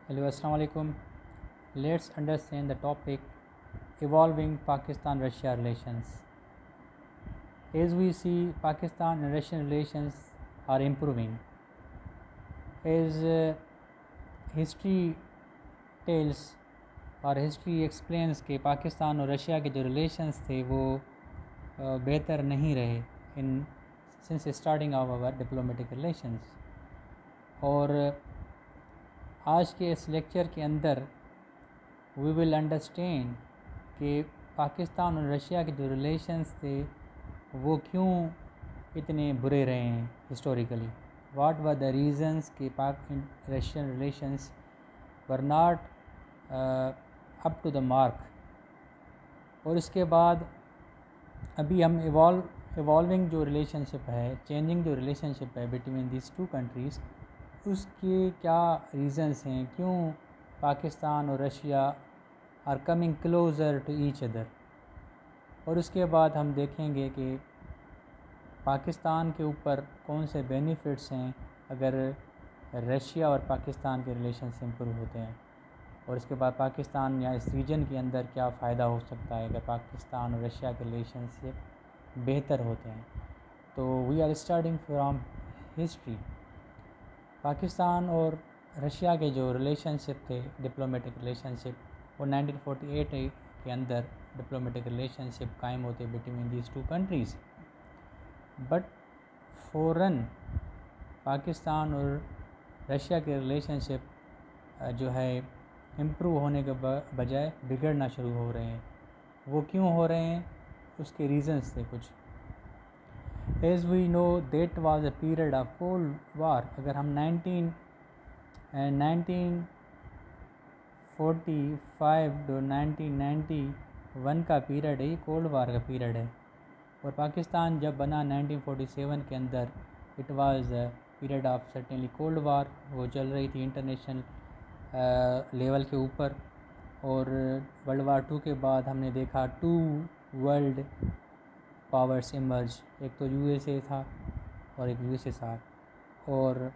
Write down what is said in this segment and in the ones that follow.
Hello, Assalamu alaikum. Let's understand the topic evolving Pakistan Russia relations. As we see, Pakistan and Russian relations are improving. As history tells और history explains कि पाकिस्तान और Russia के जो relations थे वो बेहतर नहीं रहे in since starting of our diplomatic relations. और आज के इस लेक्चर के अंदर वी विल अंडरस्टैंड कि पाकिस्तान और रशिया के जो रिलेशंस थे वो क्यों इतने बुरे रहे हैं historically. What were the reasons कि Pak Russian relations were not up to the mark. और इसके बाद अभी हम इवॉल्विंग जो रिलेशनशिप है, चेंजिंग जो रिलेशनशिप है बिटवीन दिस टू कंट्रीज़, उसके क्या रीज़न्स हैं, क्यों पाकिस्तान और Russia are coming closer to each other. और उसके बाद हम देखेंगे कि पाकिस्तान के ऊपर कौन से बेनिफिट्स हैं अगर रशिया और पाकिस्तान के रिलेशंस इम्प्रूव होते हैं। और इसके बाद पाकिस्तान या इस रीजन के अंदर क्या फ़ायदा हो सकता है अगर पाकिस्तान और रशिया के रिलेशनशिप बेहतर होते हैं। तो we are starting from history. Pakistan और रशिया के जो रिलेशनशिप थे, डिप्लोमेटिक रिलेशनशिप, वो 1948 के अंदर डिप्लोमेटिक रिलेशनशिप कायम होते between these two countries. But फ़ौरन पाकिस्तान और रशिया के रिलेशनशिप जो है इम्प्रूव होने के बजाय बिगड़ना शुरू हो रहे हैं। वो क्यों हो रहे हैं, उसके रीज़न्स थे कुछ। As we know that was a period of cold war. अगर हम 1945 टू 1991 का पीरियड है, कोल्ड वार का पीरियड है। और पाकिस्तान जब बना 1947 के अंदर, it was period of certainly cold war. वो चल रही थी इंटरनेशनल लेवल के ऊपर। और वर्ल्ड वार 2 के बाद हमने देखा 2 वर्ल्ड पावर्स इमर्ज। एक तो यूएसए था और एक यूएसएसआर। और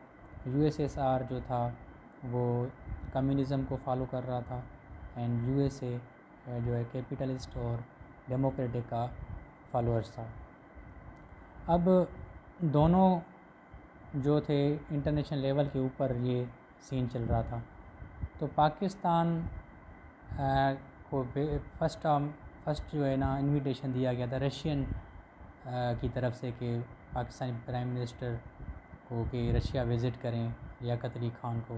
यूएसएसआर जो था वो कम्युनिज़म को फॉलो कर रहा था एंड यूएसए जो है कैपिटलिस्ट और डेमोक्रेटिक का फॉलोअर्स था। अब दोनों जो थे इंटरनेशनल लेवल के ऊपर ये सीन चल रहा था। तो पाकिस्तान को फर्स्ट जो है ना इनविटेशन दिया गया था रशियन की तरफ से कि पाकिस्तानी प्राइम मिनिस्टर को कि रशिया विज़िट करें लियाकत अली ख़ान को।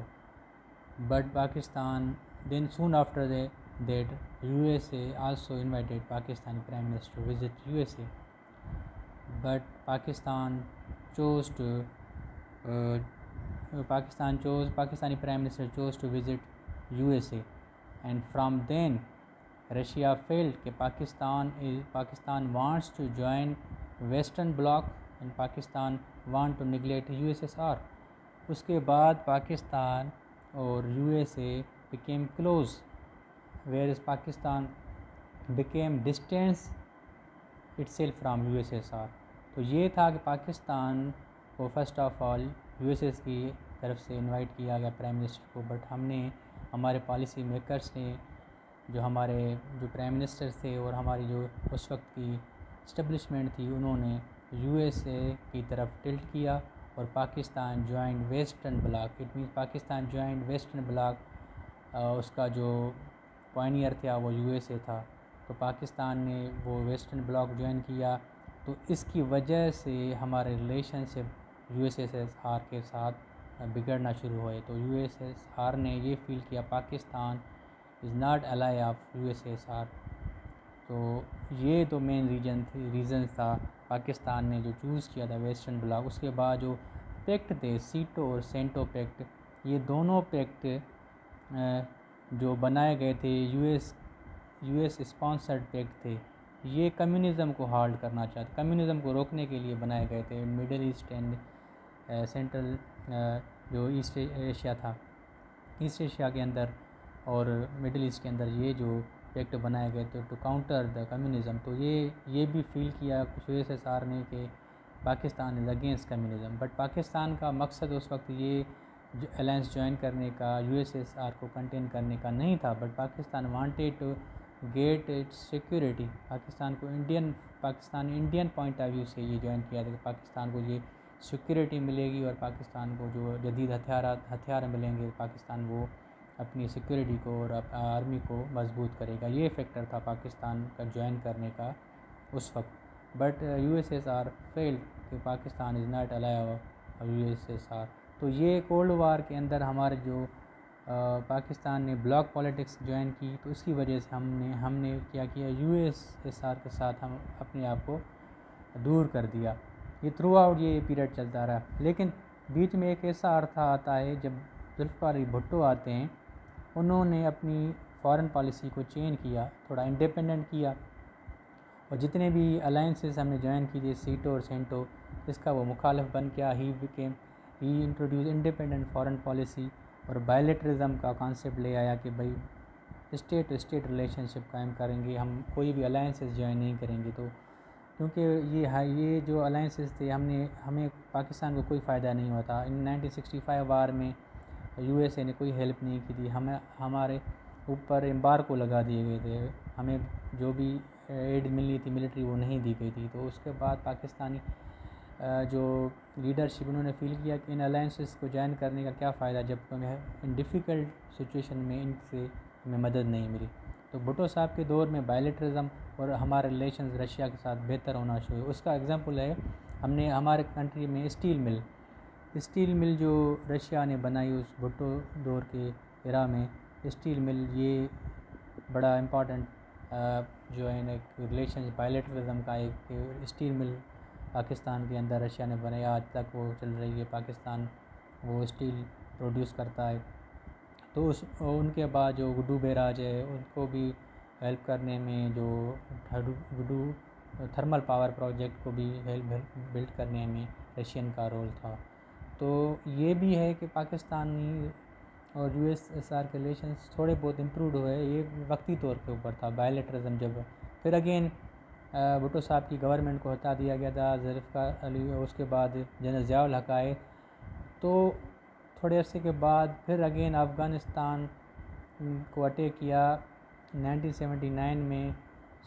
But Pakistan then soon after that USA also invited Pakistani prime minister to visit USA. But Pakistan chose Pakistani Prime Minister chose to visit USA, and from then Russia felt that Pakistan wants to join Western Bloc and Pakistan want to neglect USSR. उसके बाद पाकिस्तान और USA became close, whereas Pakistan became distance itself from USSR. तो ये था कि पाकिस्तान को first of all USS की तरफ से इनवाइट किया गया प्राइम मिनिस्टर को। बट हमारे पॉलिसी मेकर्स ने जो प्राइम मिनिस्टर थे और हमारी जो उस वक्त की इस्टेब्लिशमेंट थी, उन्होंने यूएसए की तरफ टिल्ट किया और Pakistan joint western block. It means Pakistan joint western block, उसका जो पायनियर था वो यूएसए था। तो पाकिस्तान ने वो वेस्टर्न ब्लॉक ज्वाइन किया। तो इसकी वजह से हमारे रिलेशनशिप यूएसएसआर के साथ बिगड़ना शुरू हुए। तो यूएसएसआर ने ये फील किया Pakistan is not ally of USSR. तो ये तो मेन रीज़न था पाकिस्तान ने जो चूज़ किया था वेस्टर्न ब्लॉक। उसके बाद जो पैक्ट थे, सीटो और सेंटो पैक्ट, ये दोनों पैक्ट जो बनाए गए थे यूएस स्पॉन्सर्ड पैक्ट थे। ये कम्युनिज़म को हाल्ट करना चाहते, कम्युनिज़म को रोकने के लिए बनाए गए थे। मिडल ईस्ट एंड सेंट्रल जो ईस्ट एशिया था, ईस्ट एशिया के अंदर और मिडल ईस्ट के अंदर ये जो पैक्ट बनाए गए थे टू काउंटर द कम्युनिज़म। तो ये भी फील किया कुछ यूएसएसआर ने कि Pakistan is against communism. But Pakistan का मकसद उस वक्त ये अलायंस ज्वाइन करने का, यूएसएसआर को कंटेन करने का नहीं था, but Pakistan wanted to get its security. Pakistan Indian point of view से ये ज्वाइन किया था कि पाकिस्तान को ये सिक्योरिटी मिलेगी और पाकिस्तान को जो जदीद हथियार मिलेंगे, पाकिस्तान वो अपनी सिक्योरिटी को और आर्मी को मजबूत करेगा। ये फैक्टर था पाकिस्तान का ज्वाइन करने का उस वक्त। बट यूएसएसआर फेल्ड कि Pakistan is not allow USSR. तो ये कोल्ड वार के अंदर हमारे जो पाकिस्तान ने ब्लॉक पॉलिटिक्स ज्वाइन की, तो इसकी वजह से हमने क्या किया, यूएसएसआर के साथ हम अपने आप को दूर कर दिया। ये थ्रू आउट ये पीरियड चलता रहा। लेकिन बीच में एक ऐसा अर्थ आता है जब जुल्फ़िकार अली भुट्टो आते हैं, उन्होंने अपनी फॉरेन पॉलिसी को चेंज किया, थोड़ा इंडिपेंडेंट किया, और जितने भी अलायंसेस हमने ज्वाइन की थी सीटो और सेंटो, इसका वो मुखालिफ बन गया। ही इंट्रोड्यूस इंडिपेंडेंट फॉरेन पॉलिसी और बायलैटरलिज्म का कॉन्सेप्ट ले आया कि भाई स्टेट टू स्टेट रिलेशनशिप कायम करेंगे, हम कोई भी अलायंसेस ज्वाइन नहीं करेंगे। तो क्योंकि ये जो अलायंसेस थे हमें पाकिस्तान को कोई फ़ायदा नहीं होता। इन 1965 वार में यूएसए ने कोई हेल्प नहीं की थी, हमारे ऊपर एम्बार्गो लगा दिए गए थे, हमें जो भी एड मिली थी मिलिट्री वो नहीं दी गई थी। तो उसके बाद पाकिस्तानी जो लीडरशिप उन्होंने फील किया कि इन अलायंसेस को ज्वाइन करने का क्या फ़ायदा जब हमें इन डिफ़िकल्ट सिचुएशन में इनसे हमें मदद नहीं मिली। तो भुट्टो साहब के दौर में बायलैटरलिज्म और हमारे रिलेशंस रशिया के साथ बेहतर होना शुरू हुए। उसका एग्जांपल है, हमने हमारे कंट्री में स्टील मिल जो रशिया ने बनाई उस भुट्टो दौर के एरा में, स्टील मिल ये बड़ा इम्पॉर्टेंट जो है ना रिलेशन बायलैटरलिज्म का एक स्टील मिल पाकिस्तान के अंदर रशिया ने बनाया, आज तक वो चल रही है। पाकिस्तान वो स्टील प्रोड्यूस करता है। तो उनके बाद जो गुड्डू बैराज है उनको भी हेल्प करने में, जो गुड्डू थर्मल पावर प्रोजेक्ट को भी बिल्ड करने में रशियन का रोल था। तो ये भी है कि पाकिस्तानी और यूएसएसआर के रिलेशंस थोड़े बहुत इम्प्रूव हुए, ये वक्ती तौर पे ऊपर था बायलैटरलिज्म जब फिर अगेन भुट्टो साहब की गवर्नमेंट को हटा दिया गया था, जुल्फ़िकार अली, उसके बाद जनरल ज़िया-उल हक़ आए। तो थोड़े अरसे के बाद फिर अगेन अफ़गानिस्तान को अटैक किया 1979 में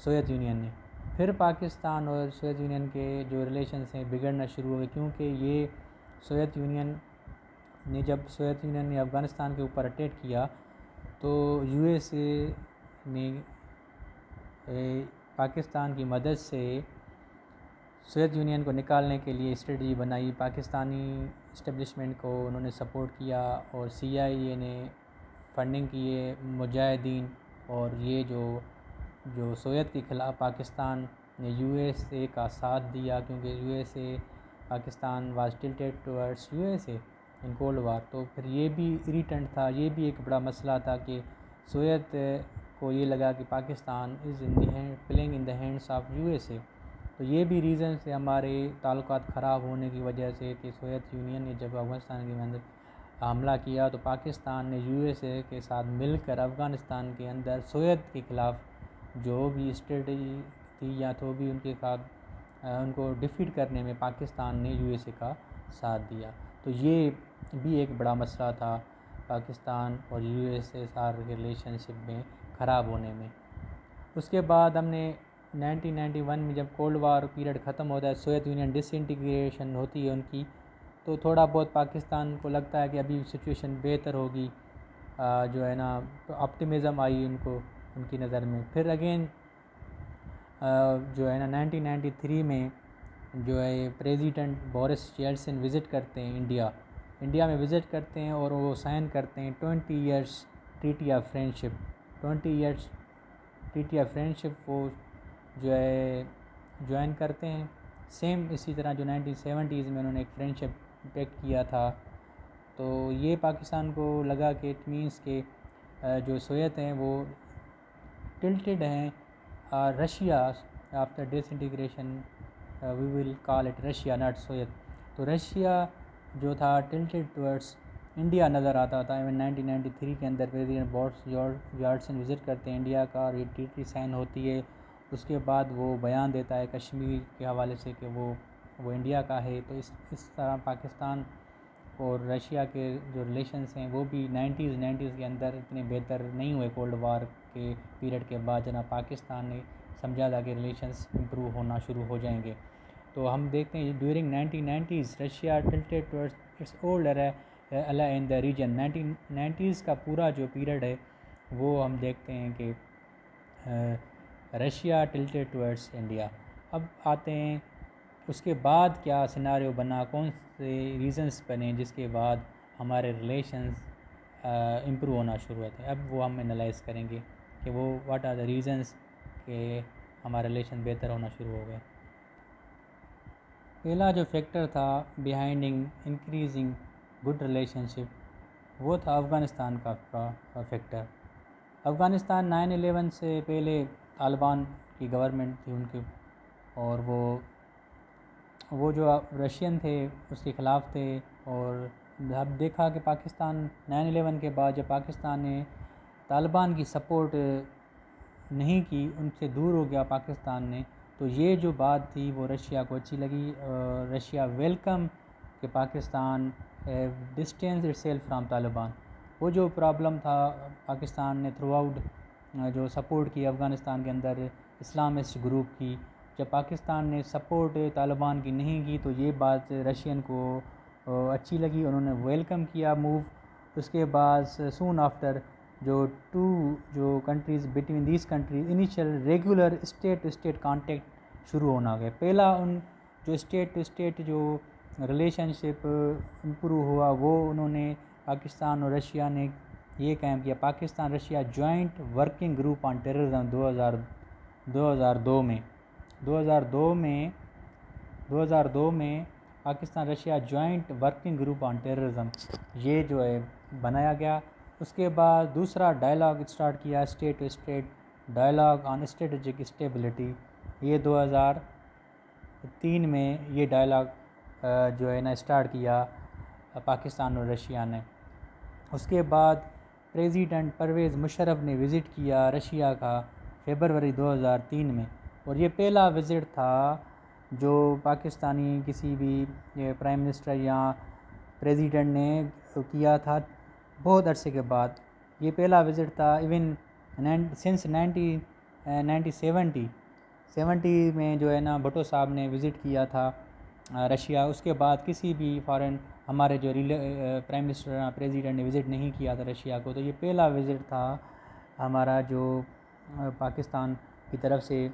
सोवियत यूनियन ने। फिर पाकिस्तान और सोवियत यूनियन के जो रिलेशंस हैं बिगड़ना शुरू हो गए, क्योंकि ये सोवियत यूनियन ने अफ़गानिस्तान के ऊपर अटैक किया, तो यूएसए ने पाकिस्तान की मदद से सोवियत यूनियन को निकालने के लिए स्ट्रेटजी बनाई। पाकिस्तानी इस्टेब्लिशमेंट को उन्होंने सपोर्ट किया और CIA ने फंडिंग किए मुजाहिदीन, और ये जो सोवियत के ख़िलाफ़ पाकिस्तान ने USA का साथ दिया, क्योंकि USA Pakistan was tilted towards USA in cold war. तो फिर ये भी इरिटेंट था, ये भी एक बड़ा मसला था कि सोवियत को ये लगा कि Pakistan is playing in the hands of USA। तो ये भी रीज़न से हमारे ताल्लुकात ख़राब होने की वजह से कि सोवियत यूनियन ने जब अफ़गानिस्तान के अंदर हमला किया, तो पाकिस्तान ने USA के साथ मिलकर अफ़गानिस्तान के अंदर सोवियत के ख़िलाफ़ जो भी स्ट्रेटजी थी या तो भी उनके साथ उनको डिफीट करने में पाकिस्तान ने USA का साथ दिया। तो ये भी एक बड़ा मसला था पाकिस्तान और USSR के रिलेशनशिप में ख़राब होने में। उसके बाद हमने 1991 में जब कोल्ड वार पीरियड ख़त्म होता है, सोवियत यूनियन डिसइंटीग्रेशन होती है उनकी, तो थोड़ा बहुत पाकिस्तान को लगता है कि अभी सिचुएशन बेहतर होगी, जो है ना, तो ऑप्टिमिज़म आई उनकी नज़र में। फिर अगेन जो है ना 1993 में जो है प्रेसिडेंट बोरिस येल्सिन विज़िट करते हैं इंडिया में विज़िट करते हैं, और वो साइन करते हैं 20 years treaty of friendship. 20 years treaty of friendship वो जो है ज्वाइन करते हैं। सेम इसी तरह जो 1970s में उन्होंने एक फ्रेंडशिप पैक्ट किया था। तो ये पाकिस्तान को लगा कि इट मीन्स के जो सोवियत हैं वो टिल्टेड हैं Russia after disintegration, we will call it Russia not Soviet. तो रशिया जो था टिल्टेड टुवर्ड्स इंडिया नज़र आता था। 1993 के अंदर प्रेसिडेंट बोरिस येल्सिन विज़िट करते हैं इंडिया का, और ये ट्रीटी साइन होती है। उसके बाद वो बयान देता है कश्मीर के हवाले से कि वो इंडिया का है। तो इस तरह पाकिस्तान और रशिया के जो रिलेशंस हैं वो भी 90s के अंदर इतने बेहतर नहीं हुए कोल्ड वार के पीरियड के बाद, जना पाकिस्तान ने समझा था कि रिलेशंस इम्प्रूव होना शुरू हो जाएंगे। तो हम देखते हैं during 1990s Russia tilted towards it's old एला इन द रीजन। 1990s का पूरा जो पीरियड है वो हम देखते हैं कि रशिया टिल्टेड टुवर्ड्स इंडिया। अब आते हैं उसके बाद क्या सिनारियो बना, कौन से रीज़न्स बने जिसके बाद हमारे रिलेशंस इम्प्रूव होना शुरू होते हैं। अब वो हम एनालाइज करेंगे कि वो व्हाट आर द रीज़न्स कि हमारे रिलेशन बेहतर होना शुरू हो गए। पहला जो फैक्टर था बिहाइंडिंग इंक्रीजिंग गुड रिलेशनशिप वो था अफ़गानिस्तान का फैक्टर। अफ़गानिस्तान 9/11 से पहले तालिबान की गवर्नमेंट थी उनकी, और वो जो रशियन थे उसके ख़िलाफ़ थे। और अब देखा कि पाकिस्तान 9/11 के बाद जब पाकिस्तान ने तालिबान की सपोर्ट नहीं की, उनसे दूर हो गया पाकिस्तान ने, तो ये जो बात थी वो रशिया को अच्छी लगी। रशिया वेलकम कि Pakistan distance itself from Taliban. वो जो प्रॉब्लम था पाकिस्तान ने थ्रू आउट जो सपोर्ट की अफ़गानिस्तान के अंदर इस्लामिस्ट ग्रुप की, जब पाकिस्तान ने सपोर्ट तालिबान की नहीं की तो ये बात रशियन को अच्छी लगी, उन्होंने वेलकम किया मूव। उसके बाद सून आफ्टर जो countries between these countries initial regular state to state contact शुरू होना गया। पहला उन जो स्टेट टू स्टेट जो रिलेशनशिप इम्प्रूव हुआ वो उन्होंने पाकिस्तान और रशिया ने ये कायम किया। Pakistan Russia joint working group on terrorism 2002 में Pakistan Russia joint working group on terrorism ये जो है बनाया गया। उसके बाद दूसरा डायलॉग स्टार्ट किया, state to state dialogue on strategic stability. ये 2003 में ये डायलॉग जो है ना स्टार्ट किया पाकिस्तान और रशिया ने। उसके बाद प्रेसिडेंट परवेज़ मुशर्रफ ने विज़िट किया रशिया का फरवरी 2003 में, और ये पहला विज़िट था जो पाकिस्तानी किसी भी प्राइम मिनिस्टर या प्रेसिडेंट ने किया था बहुत अरसे के बाद। ये पहला विज़िट था इवन सिंस 1970 में जो है ना भुट्टो साहब ने विज़िट किया था रशिया। उसके बाद किसी भी फॉरेन हमारे जो प्राइम मिनिस्टर प्रेसिडेंट ने विज़िट नहीं किया था रशिया को, तो ये पहला विज़िट था हमारा जो पाकिस्तान की तरफ से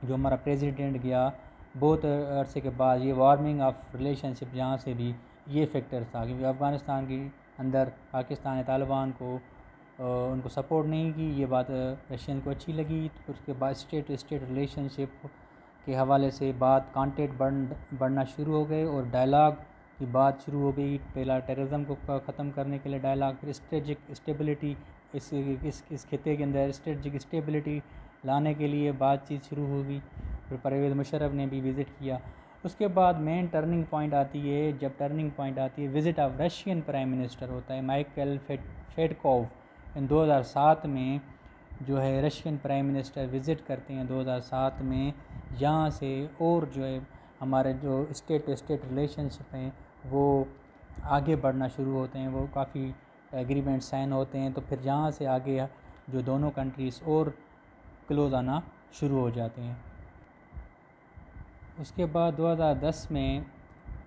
जो हमारा प्रेसिडेंट गया बहुत अरसे के बाद। ये वार्मिंग ऑफ रिलेशनशिप जहाँ से भी ये फैक्टर था, क्योंकि अफ़गानिस्तान के अंदर पाकिस्तान ने तालिबान को उनको सपोर्ट नहीं की, ये बात रशियन को अच्छी लगी। तो उसके बाद स्टेट टू स्टेट रिलेशनशिप के हवाले से बात कांटेक्ट बढ़ना शुरू हो गए और डायलॉग की बात शुरू हो गई। पहला टेररिज्म को ख़त्म करने के लिए डायलॉग, फिर स्ट्रेटजिक स्टेबिलिटी इस खिते के अंदर स्ट्रेटजिक स्टेबिलिटी लाने के लिए बातचीत शुरू होगी। फिर परवेज़ मुशर्रफ ने भी विज़िट किया। उसके बाद मेन टर्निंग पॉइंट आती है, जब टर्निंग पॉइंट आती है visit of Russian prime minister होता है माइकल फेडकोव इन 2007 में जो है रशियन प्राइम मिनिस्टर विज़िट करते हैं 2007 में। यहाँ से और जो है हमारे जो स्टेट टू स्टेट रिलेशनशिप हैं वो आगे बढ़ना शुरू होते हैं, वो काफ़ी एग्रीमेंट साइन होते हैं। तो फिर यहाँ से आगे जो दोनों कंट्रीज़ और क्लोज आना शुरू हो जाते हैं। उसके बाद 2010 में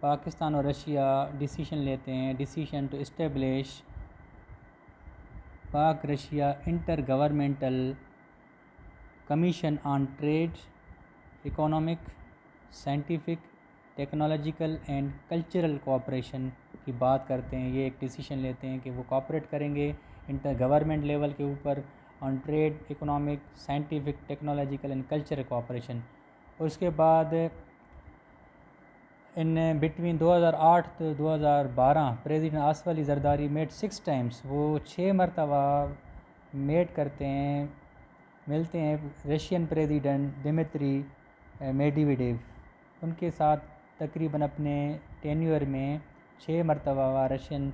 पाकिस्तान और रशिया डिसीजन लेते हैं, डिसीजन टू इस्टेब्लिश पाक Russia inter governmental commission on trade, economic, scientific, technological and cultural cooperation की बात करते हैं। ये एक डिसीजन लेते हैं कि वो कोऑपरेट करेंगे इंटर गवर्नमेंट लेवल के ऊपर on trade, economic, scientific, technological and cultural cooperation. उसके बाद in between 2008 to 2012 president Asif Ali Zardari met 6 times, वो 6 मरतबा मेट करते हैं, मिलते हैं रशियन प्रेसिडेंट दिमित्री मेडवेडेव। उनके साथ तकरीबन अपने टेन्यूर में 6 मरतबा रशियन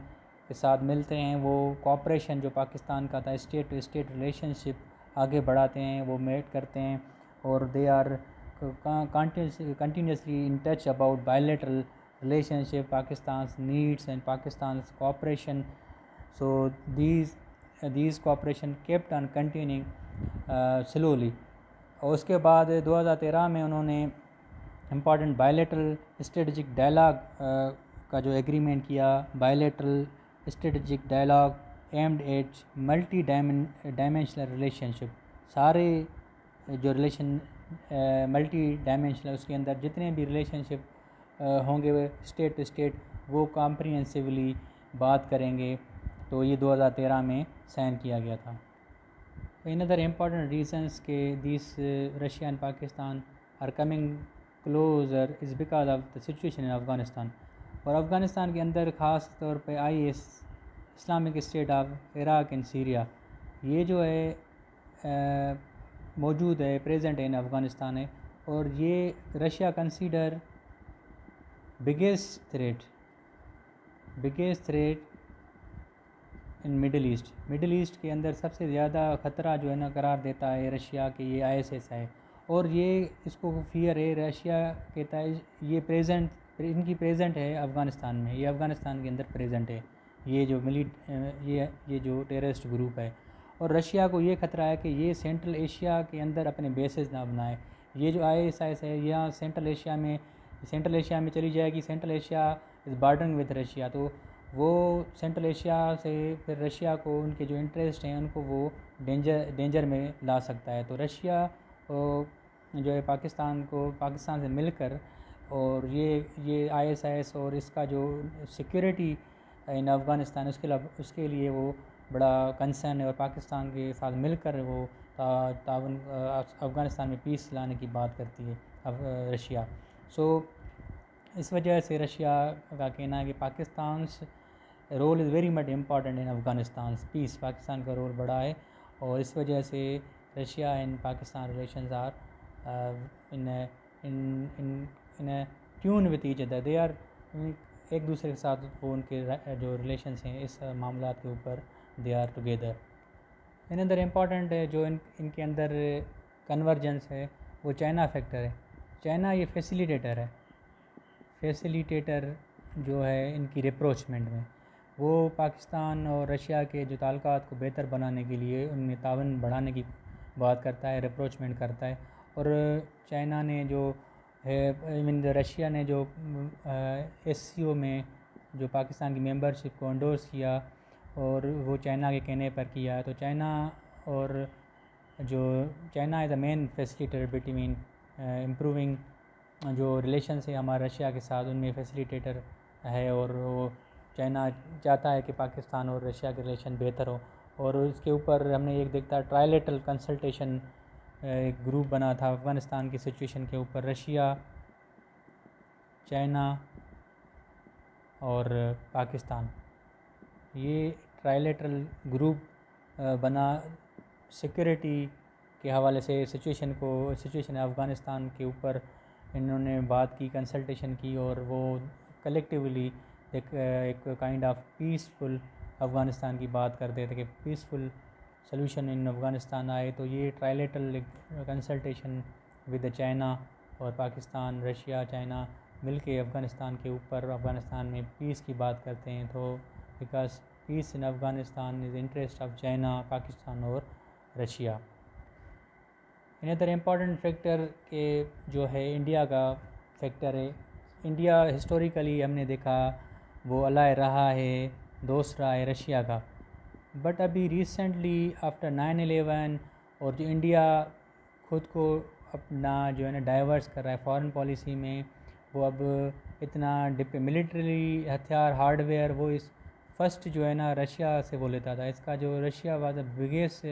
के साथ मिलते हैं। वो कोऑपरेशन जो पाकिस्तान का था स्टेट टू स्टेट रिलेशनशिप आगे बढ़ाते हैं, वो मेट करते हैं और they are continuously in touch about bilateral relationship, Pakistan's needs and Pakistan's cooperation. So these cooperation kept on continuing slowly. और उसके बाद 2013 में उन्होंने इम्पॉर्टेंट बायलैटरल स्ट्रेटजिक डायलॉग का जो एग्रीमेंट किया, bilateral strategic dialogue aimed at multi dimensional relationship. सारे जो रिलेशन मल्टी डायमेंशनल, उसके अंदर जितने भी रिलेशनशिप होंगे स्टेट टू स्टेट, वो कॉम्प्रिहेंसिवली बात करेंगे। तो ये 2013 में साइन किया गया था। Another important reasons के these Russia and Pakistan are coming closer is because of the situation in Afghanistan। और अफ़गानिस्तान के अंदर ख़ास तौर पे IS Islamic state of Iraq and Syria, ये जो है मौजूद है, प्रेजेंट है इन अफ़गानिस्तान है। और ये Russia consider biggest threat in middle east के अंदर सबसे ज़्यादा ख़तरा जो है ना करार देता है रशिया के ये ISIS है। और ये इसको फियर है, रशिया कहता है ये इनकी प्रेजेंट है अफ़गानिस्तान में, ये अफ़गानिस्तान के अंदर प्रेजेंट है, ये जो ये जो टेररिस्ट ग्रुप है। और रशिया को ये ख़तरा है कि ये सेंट्रल एशिया के अंदर अपने बेसेस ना बनाए। ये जो ISIS है यहाँ सेंट्रल एशिया में चली जाएगी। Central Asia is bordering with Russia, तो वो सेंट्रल एशिया से फिर रशिया को उनके जो इंटरेस्ट हैं उनको वो डेंजर में ला सकता है। तो रशिया जो है पाकिस्तान से मिलकर और ये ISIS और इसका जो सिक्योरिटी इन अफ़गानिस्तान उसके लिए वो बड़ा कंसर्न है। और पाकिस्तान के साथ मिलकर वो ताउन अफ़गानिस्तान में पीस लाने की बात करती है रशिया। सो इस वजह से रशिया का कहना है कि Pakistan role is very much important in Afghanistan peace. Pakistan का रोल बड़ा है और इस वजह से Russia and Pakistan relations are in tune with each other. They are एक दूसरे के साथ वो उनके जो रिलेशंस हैं इस मामला के ऊपर they are together. Another important है जो इनके अंदर कन्वर्जेंस है वो चाइना फैक्टर है। चाइना ये फैसिलिटेटर जो है इनकी रिप्रोचमेंट में, वो पाकिस्तान और रशिया के जो ताल्लुकात को बेहतर बनाने के लिए उनमें तावन बढ़ाने की बात करता है, रिप्रोचमेंट करता है। और चाइना ने जो है रशिया ने जो SCO में जो पाकिस्तान की मेंबरशिप को एंडोर्स किया और वो चाइना के कहने पर किया है। तो China is a main facilitator between improving जो रिलेशंस है हमारा रशिया के साथ, उनमें फैसिलिटेटर है। और वो चाइना चाहता है कि पाकिस्तान और रशिया के रिलेशन बेहतर हो। और इसके ऊपर हमने एक देखता है ट्रायलेटरल कंसल्टेशन एक ग्रुप बना था अफ़गानिस्तान की सिचुएशन के ऊपर, रशिया, चाइना और पाकिस्तान, ये ट्रायलेटरल ग्रुप बना सिक्योरिटी के हवाले से सिचुएशन अफ़गानिस्तान के ऊपर इन्होंने बात की, कंसल्टेशन की और वो कलेक्टिवली एक काइंड ऑफ पीसफुल अफ़गानिस्तान की बात करते थे कि पीसफुल सलूशन इन अफ़गानिस्तान आए। तो ये ट्रायलेटरल कंसल्टेशन विद चाइना और पाकिस्तान, रशिया, चाइना मिलके अफ़गानिस्तान के ऊपर अफ़गानिस्तान में पीस की बात करते हैं। तो because peace in Afghanistan is interest of China, Pakistan और रशिया। अनदर इम्पॉर्टेंट फैक्टर के जो है इंडिया का फैक्टर है। इंडिया हिस्टोरिकली हमने देखा वो अलाय रहा है, दोस्त रहा है रशिया का। बट अभी रिसेंटली आफ्टर 9/11 और जो इंडिया खुद को अपना जो है ना डाइवर्स कर रहा है फॉरेन पॉलिसी में, वो अब इतना मिलिट्री हथियार, हार्डवेयर वो इस फर्स्ट जो है ना रशिया से वो लेता था। इसका जो रशिया वाज द बिगेस्ट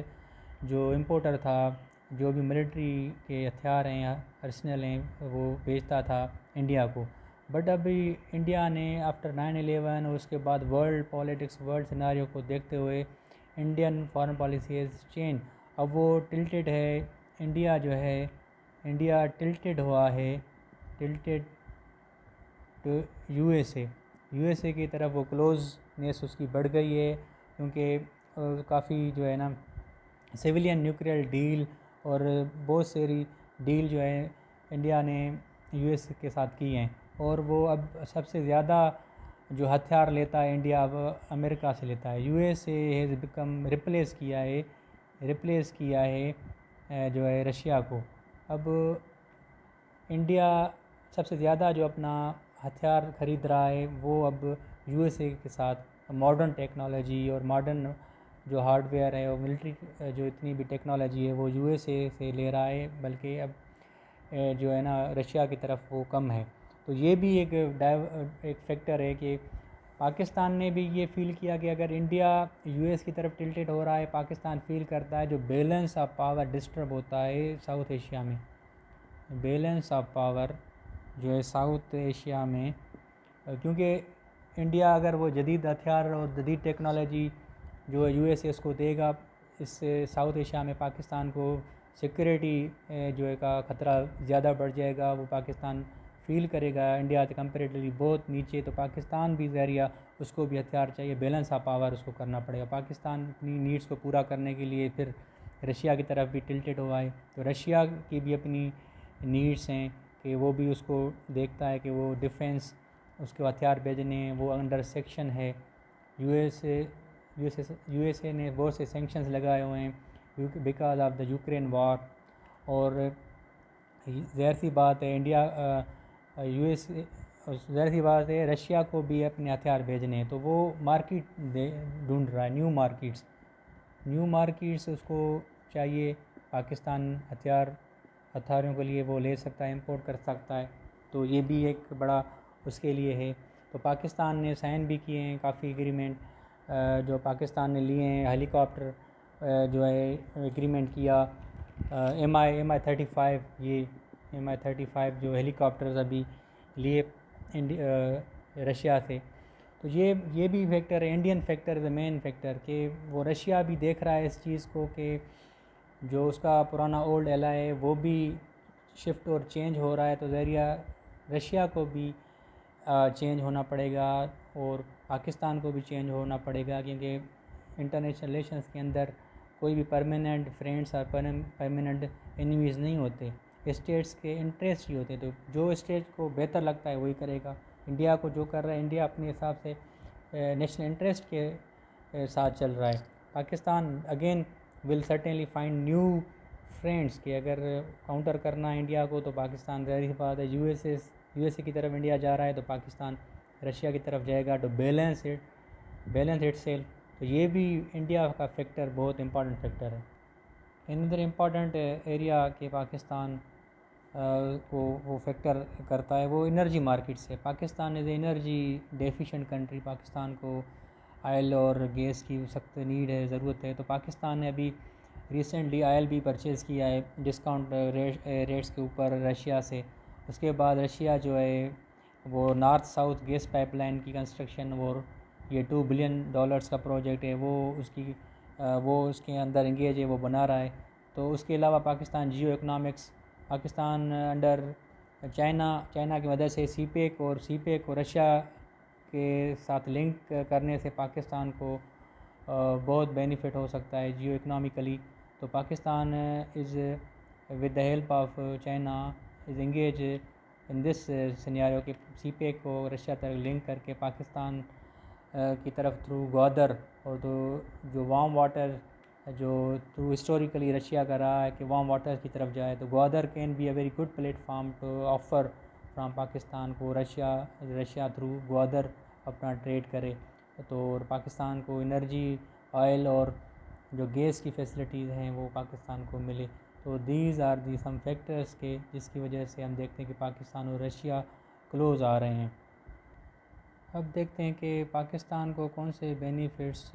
जो इम्पोर्टर था, जो भी मिलिट्री के हथियार हैं, अर्सनल हैं, वो बेचता था इंडिया को। बट अभी इंडिया ने आफ्टर 9/11 और उसके बाद वर्ल्ड पॉलिटिक्स, वर्ल्ड सिनारियो को देखते हुए Indian foreign policy has change. अब वो टिल्टेड है, इंडिया टिल्टेड हुआ है, टिल्टेड टू यूएसए की तरफ वो क्लोजनेस उसकी बढ़ गई है। क्योंकि काफ़ी जो है ना सिविलियन न्यूक्लियर डील और बहुत सारी डील जो है इंडिया ने यूएस के साथ की हैं। और वो अब सबसे ज़्यादा जो हथियार लेता है इंडिया अब अमेरिका से लेता है। यूएसए हैज़ बिकम रिप्लेस किया है जो है रशिया को। अब इंडिया सबसे ज़्यादा जो अपना हथियार ख़रीद रहा है वो अब यूएसए के साथ मॉडर्न टेक्नोलॉजी और मॉडर्न जो हार्डवेयर है और मिलिट्री जो इतनी भी टेक्नोलॉजी है वो यूएसए से ले रहा है, बल्कि अब जो है ना रशिया की तरफ वो कम है। तो ये भी एक फैक्टर है कि पाकिस्तान ने भी ये फील किया कि अगर इंडिया यूएस की तरफ टिल्टेड हो रहा है, पाकिस्तान फील करता है जो बैलेंस ऑफ पावर डिस्टर्ब होता है साउथ एशिया में। बैलेंस ऑफ पावर जो है साउथ एशिया में, क्योंकि इंडिया अगर वो जदीद हथियार और जदीद टेक्नोलॉजी जो है यूएसए उसको देगा, इससे साउथ एशिया में पाकिस्तान को सिक्योरिटी जो है का ख़तरा ज़्यादा बढ़ जाएगा। वो पाकिस्तान फील करेगा इंडिया से कंपेरेटिवली बहुत नीचे, तो पाकिस्तान भी ज़रिया उसको भी हथियार चाहिए, बैलेंस ऑफ पावर उसको करना पड़ेगा। पाकिस्तान अपनी नीड्स को पूरा करने के लिए फिर रशिया की तरफ भी टिल्टेड हुआ है। तो रशिया की भी अपनी नीड्स हैं कि वो भी उसको देखता है कि वो डिफेंस उसके हथियार भेजने, वो अंडर सेक्शन है। यूएसए ने बहुत से सेंक्शंस लगाए हुए हैं because of the Ukraine war. और ज़ाहिर सी बात है इंडिया यूएसए ज़ाहिर सी बात है रशिया को भी अपने हथियार भेजने हैं, तो वो मार्केट ढूंढ रहा है, न्यू मार्केट्स उसको चाहिए। पाकिस्तान हथियारों के लिए वो ले सकता है, इंपोर्ट कर सकता है, तो ये भी एक बड़ा उसके लिए है। तो पाकिस्तान ने साइन भी किए हैं काफ़ी एग्रीमेंट जो पाकिस्तान ने लिए हैं। हेलीकॉप्टर जो है एग्रीमेंट किया MI-35, ये MI-35 जो हेलीकॉप्टर्स अभी लिए रशिया से। तो ये भी फैक्टर है, Indian factor is the main factor कि वो रशिया भी देख रहा है इस चीज़ को कि जो उसका पुराना ओल्ड एला है वो भी शिफ्ट और चेंज हो रहा है, तो ज़रिया रशिया को भी चेंज होना पड़ेगा और पाकिस्तान को भी चेंज होना पड़ेगा, क्योंकि इंटरनेशनल रिलेशंस के अंदर कोई भी परमानेंट फ्रेंड्स और परमानेंट एनिमीज़ नहीं होते, स्टेट्स के इंटरेस्ट ही होते। तो जो स्टेट को बेहतर लगता है वही करेगा। इंडिया को जो कर रहा है, इंडिया अपने हिसाब से नेशनल इंटरेस्ट के साथ चल रहा है। Pakistan again will certainly find new friends कि अगर काउंटर करना है इंडिया को, तो पाकिस्तान ज़ाहिर बात है यूएसए की तरफ इंडिया जा रहा है तो पाकिस्तान रशिया की तरफ जाएगा टू बैलेंस इट सेल्फ। तो ये भी इंडिया का फैक्टर बहुत इंपॉर्टेंट फैक्टर है। अनदर इम्पॉर्टेंट एरिया के पाकिस्तान को वो फैक्टर करता है वो एनर्जी मार्केट से। Pakistan is energy deficient country, Pakistan को ऑयल और गैस की सख्त नीड है, ज़रूरत है। तो पाकिस्तान ने अभी रिसेंटली ऑयल भी परचेज़ किया है डिस्काउंट रेट्स के ऊपर रशिया से। उसके बाद रशिया जो है वो नॉर्थ साउथ गैस पाइपलाइन की कंस्ट्रक्शन, और ये $2 बिलियन का प्रोजेक्ट है, वो उसके अंदर इंगेज है, वो बना रहा है। तो उसके अलावा पाकिस्तान जियो इकनॉमिक्स, पाकिस्तान अंडर चाइना की वजह से सीपेक और रशिया के साथ लिंक करने से पाकिस्तान को बहुत बेनिफिट हो सकता है जियो इकनॉमिकली। तो Pakistan is with the help of China is engage in this scenario कि सीपेक को रशिया तक लिंक करके पाकिस्तान की तरफ थ्रू ग्वादर, और तो जो वार्म वाटर जो थ्रू हिस्टोरिकली रशिया का रहा है कि वार्म वाटर की तरफ जाए, तो Gwadar can be a very good platform to offer from Pakistan को रशिया थ्रू ग्वादर अपना ट्रेड करे। तो और पाकिस्तान को एनर्जी ऑयल और जो गैस की फैसिलिटीज़ हैं वो पाकिस्तान को मिले। तो these are the some factors के जिसकी वजह से हम देखते हैं कि पाकिस्तान और रशिया क्लोज़ आ रहे हैं। अब देखते हैं कि पाकिस्तान को कौन से बेनिफिट्स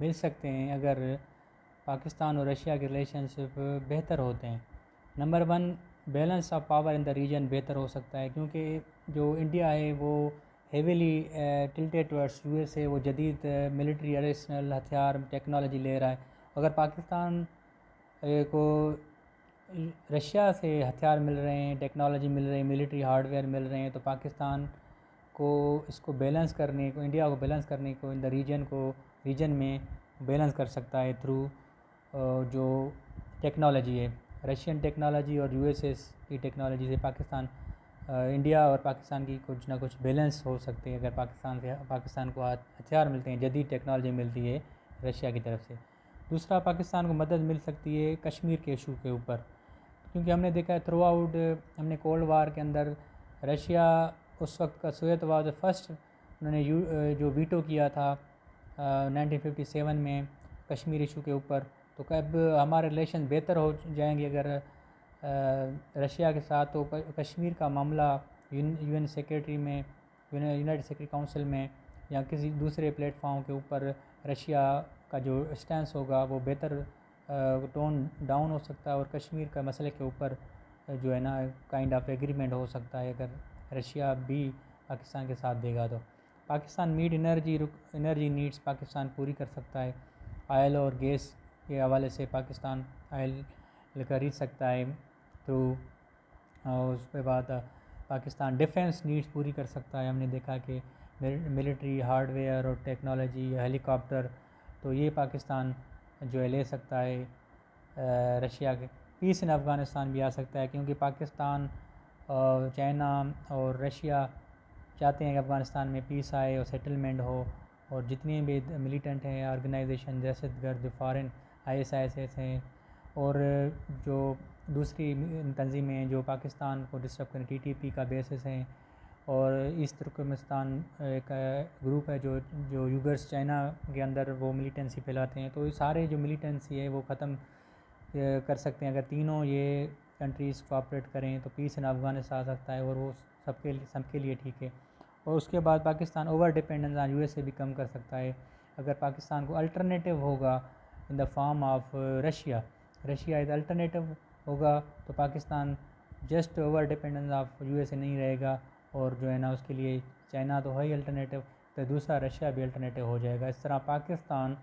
मिल सकते हैं अगर पाकिस्तान और रशिया के रिलेशनशिप बेहतर होते हैं। Number 1, balance of power in the region बेहतर हो सकता है, क्योंकि जो इंडिया है वो हेविली टिल्टेड टुवर्ड्स यूएसए, वो जदीद मिलिट्री एडिशनल हथियार टेक्नोलॉजी ले रहा है। अगर पाकिस्तान को रशिया से हथियार मिल रहे हैं, टेक्नोलॉजी मिल रही है, मिलिट्री हार्डवेयर मिल रहे हैं, तो पाकिस्तान को इसको बैलेंस करने को, इंडिया को बैलेंस करने को इन द रीजन में बैलेंस कर सकता है थ्रू जो टेक्नोलॉजी है, रशियन टेक्नोलॉजी और यूएसए की टेक्नोलॉजी से पाकिस्तान इंडिया और पाकिस्तान की कुछ ना कुछ बैलेंस हो सकती है अगर पाकिस्तान को हथियार मिलते हैं, जदीद टेक्नोलॉजी मिलती है रशिया की तरफ से। दूसरा, पाकिस्तान को मदद मिल सकती है कश्मीर के इशू के ऊपर, क्योंकि हमने देखा है थ्रू आउट हमने कोल्ड वार के अंदर रशिया उस वक्त का सोवियत वार फर्स्ट उन्होंने जो वीटो किया था 1957 में कश्मीर इशू के ऊपर। तो कब हमारे रिलेशन बेहतर हो जाएंगे अगर रशिया के साथ, तो कश्मीर का मामला यूएन सेक्रेटरी में, यूनाइटेड सेक्रेटरी काउंसिल में या किसी दूसरे प्लेटफॉर्म के ऊपर रशिया का जो स्टैंस होगा वो बेहतर टोन डाउन हो सकता है, और कश्मीर का मसले के ऊपर जो है ना काइंड ऑफ एग्रीमेंट हो सकता है अगर रशिया भी पाकिस्तान के साथ देगा। तो पाकिस्तान एनर्जी नीड्स पाकिस्तान पूरी कर सकता है। ऑयल और गैस के हवाले से पाकिस्तान ऑयल खरीद सकता है थ्रू, और उसके बाद पाकिस्तान डिफेंस नीड्स पूरी कर सकता है। हमने देखा कि मिलिट्री हार्डवेयर और टेक्नोलॉजी, हेलीकॉप्टर, तो ये पाकिस्तान जो है ले सकता है रशिया के। पीस इन अफ़गानिस्तान भी आ सकता है, क्योंकि पाकिस्तान और चाइना और रशिया चाहते हैं कि अफ़गानिस्तान में पीस आए और सेटलमेंट हो, और जितने भी मिलिटेंट हैं ऑर्गेनाइजेशन दहशतगर्द फ़ॉरेन ISIS हैं और जो दूसरी तंजीमें हैं जो पाकिस्तान को डिस्टर्ब करें, TTP का बेसिस हैं, और ईस्ट तुर्कमेनिस्तान एक ग्रुप है जो जो यूगर्स चाइना के अंदर वो मिलिटेंसी फैलाते हैं। तो ये सारे जो मिलिटेंसी है वो ख़त्म कर सकते हैं अगर तीनों ये कंट्रीज़ कोऑपरेट करें, तो पीस इन अफ़गानिस्तान आ सकता है, और वो सबके लिए ठीक है। और उसके बाद Pakistan over dependence on USA भी कम कर सकता है अगर पाकिस्तान को अल्टरनेटिव होगा in the form of Russia is alternative होगा, तो Pakistan just over dependence of USA नहीं रहेगा, और जो है ना उसके लिए चाइना तो है ही अल्टरनेटिव, तो दूसरा रशिया भी अल्टरनेटिव हो जाएगा। इस तरह पाकिस्तान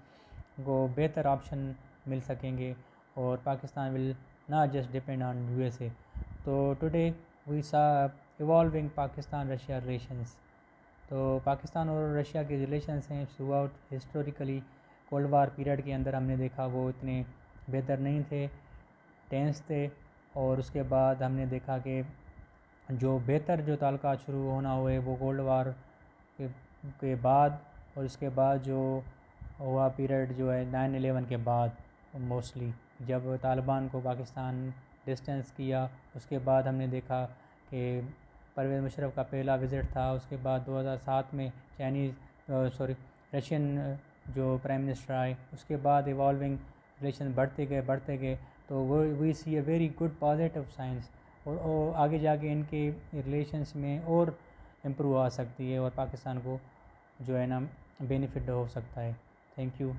को बेहतर ऑप्शन मिल सकेंगे, और Pakistan will not just depend on USA। तो today we saw evolving Pakistan Russia relations. तो पाकिस्तान और रशिया के रिलेशंस हैं throughout historically, cold war period के अंदर हमने देखा वो इतने बेहतर नहीं थे, टेंस थे, और उसके बाद हमने देखा कि जो बेहतर जो ताल्लुकात शुरू होना हुए वो कोल्ड वार के बाद, और उसके बाद जो हुआ पीरियड जो है 9/11 के बाद, मोस्टली जब तालिबान को पाकिस्तान डिस्टेंस किया, उसके बाद हमने देखा कि परवेज़ मुशर्रफ का पहला विज़िट था। उसके बाद 2007 में रशियन जो प्राइम मिनिस्टर आए, उसके बाद इवॉल्विंग रिलेशन बढ़ते गए, तो वो we see a very good positive signs, और आगे जाके इनके रिलेशंस में और इम्प्रूव आ सकती है, और पाकिस्तान को जो है ना बेनिफिट हो सकता है। Thank you.